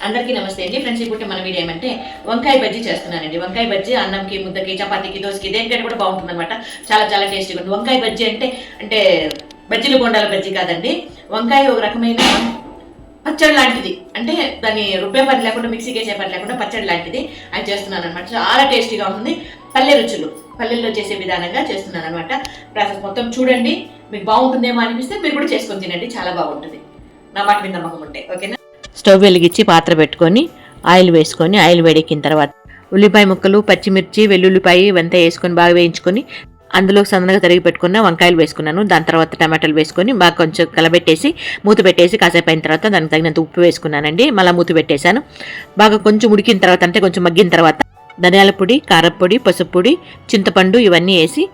అందరికీ నమస్తే అండి ఫ్రెండ్స్. ఇప్పుడు మన వీడియో ఏమంటే వంకాయ బజ్జీ చేస్తున్నానండి. వంకాయ బజ్జీ అన్నంకి, ముద్దకి, చపాతీకి, దోశకి దేనికంటే కూడా బాగుంటుంది అనమాట. చాలా చాలా టేస్టీగా ఉంటుంది. వంకాయ బజ్జీ అంటే బజ్జీలు బొండాల బజ్జీ కాదండి. వంకాయ ఒక రకమైన పచ్చడి లాంటిది, అంటే దాన్ని రుబ్బే పని లేకుండా, మిక్సీకి వేసే పని లేకుండా పచ్చడి లాంటిది అది చేస్తున్నాను అనమాట. చాలా టేస్టీగా ఉంటుంది. పల్లె రుచులు, పల్లెల్లో చేసే విధానంగా చేస్తున్నాను అనమాట. ప్రాసెస్ మొత్తం చూడండి, మీకు బాగుంటుందేమో అనిపిస్తే మీరు కూడా చేసుకొని తినండి, చాలా బాగుంటుంది. నా మాట మీద నమ్మకం ఉంటే ఓకేనా. స్టవ్ వెలిగించి పాత్ర పెట్టుకొని ఆయిల్ వేసుకొని, ఆయిల్ వేడెక్కిన తర్వాత ఉల్లిపాయ ముక్కలు, పచ్చిమిర్చి, వెల్లుల్లిపాయ ఇవంతా వేసుకొని బాగా వేయించుకొని అందులో సన్నగా తరిగి పెట్టుకున్న వంకాయలు వేసుకున్నాను. దాని తర్వాత టమాటాలు వేసుకొని బాగా కొంచెం కలబెట్టేసి మూత పెట్టేసి కాసేపు అయిన తర్వాత దానికి తగినంత ఉప్పు వేసుకున్నానండి. మళ్ళీ మూత పెట్టేశాను. బాగా కొంచెం ఉడికిన తర్వాత, అంటే కొంచెం మగ్గిన తర్వాత ధనియాల పొడి, కారపొడి, పసుపు పొడి, చింతపండు ఇవన్నీ వేసి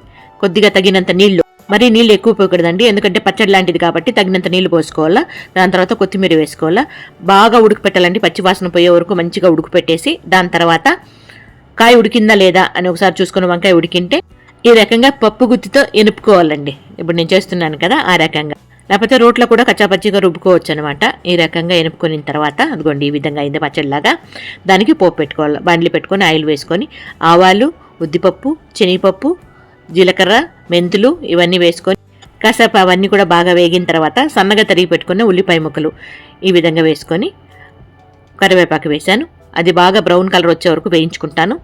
కొద్దిగా తగినంత నీళ్లు, మరీ నీళ్ళు ఎక్కువ పోకూడదండి, ఎందుకంటే పచ్చడి లాంటిది కాబట్టి తగినంత నీళ్లు పోసుకోవాలా. దాని తర్వాత కొత్తిమీర వేసుకోవాలా. బాగా ఉడకపెట్టాలండి, పచ్చివాసన పోయే వరకు మంచిగా ఉడకపెట్టేసి దాని తర్వాత కాయ ఉడికిందా లేదా అని ఒకసారి చూసుకుని, వంకాయ ఉడికింటే ఈ రకంగా పప్పు గుత్తితో ఎనుపుకోవాలండి. ఇప్పుడు నేను చేస్తున్నాను కదా ఆ రకంగా, లేకపోతే రోట్లో కూడా కచ్చాపచ్చిగా రుబ్బుకోవచ్చు అనమాట. ఈ రకంగా ఎనుపుకున్న తర్వాత అదిగోండి ఈ విధంగా అయింది పచ్చడిలాగా. దానికి పోపు పెట్టుకోవాలి. బండ్లు పెట్టుకొని ఆయిల్ వేసుకొని ఆవాలు, ఉద్దిపప్పు, శనగపప్పు, జీలకర్ర, మెంతులు ఇవన్నీ వేసుకొని కాసేపు అవన్నీ కూడా బాగా వేగిన తర్వాత సన్నగా తరిగి పెట్టుకున్న ఉల్లిపాయ ముక్కలు ఈ విధంగా వేసుకొని కరివేపాకు వేసాను. అది బాగా బ్రౌన్ కలర్ వచ్చే వరకు వేయించుకుంటాను.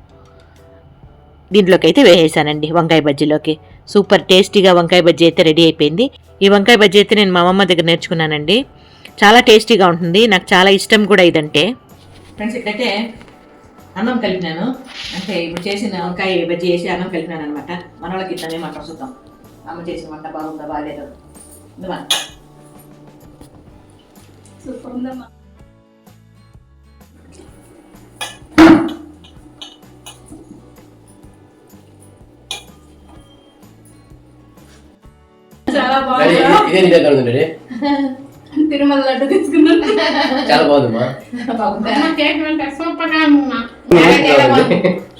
దీంట్లోకి అయితే వేసేసానండి వంకాయ బజ్జీలోకి. సూపర్ టేస్టీగా వంకాయ బజ్జీ అయితే రెడీ అయిపోయింది. ఈ వంకాయ బజ్జీ అయితే నేను మా అమ్మమ్మ దగ్గర నేర్చుకున్నానండి. చాలా టేస్టీగా ఉంటుంది, నాకు చాలా ఇష్టం కూడా ఇదంటే. ఫ్రెండ్స్ ఇక్కడైతే అన్నం కలిపినాను, అంటే ఇప్పుడు చేసిన వంకాయ బజ్జీ వేసి అన్నం కలిపినాను అనమాట. మన వాళ్ళకి ఇట్లా ఏమంటారు చూద్దాం, అమ్మ చేసిన వంట బాగుందా బాగాలేదో. సూపర్ ఉందమ్మా. చాలా బాగుంది. తిరుమల లడ్డు తీసుకున్నాను. చాలా బాగుందమ్మా.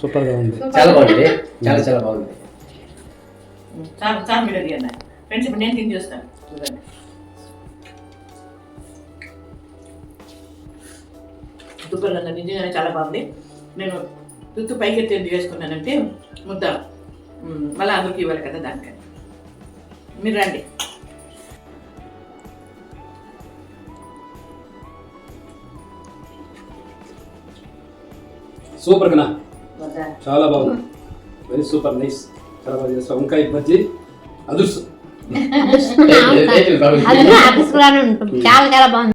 సూపర్ గా ఉంది. చాలా బాగుంది. చాలా చాలా బాగుంది. చాలా మీరు అడిగాను ఫ్రెండ్స్. ఇప్పుడు నేను తిని చూస్తాను చూడండి. సూపర్ గా నిజంగానే చాలా బాగుంది. నేను తుత్తు పైకి ఎత్తి ఎందుకు వేసుకున్నానంటే ముద్ద మళ్ళీ అందరికి ఇవ్వాలి కదా, దానికని. మీరు రండి. సూపర్ గా చాలా బాగుంది. Very super nice. చాలా బాగా చేస్తాం. వంకాయ బజ్జీ అదుర్సు. చాలా చాలా బాగుంది.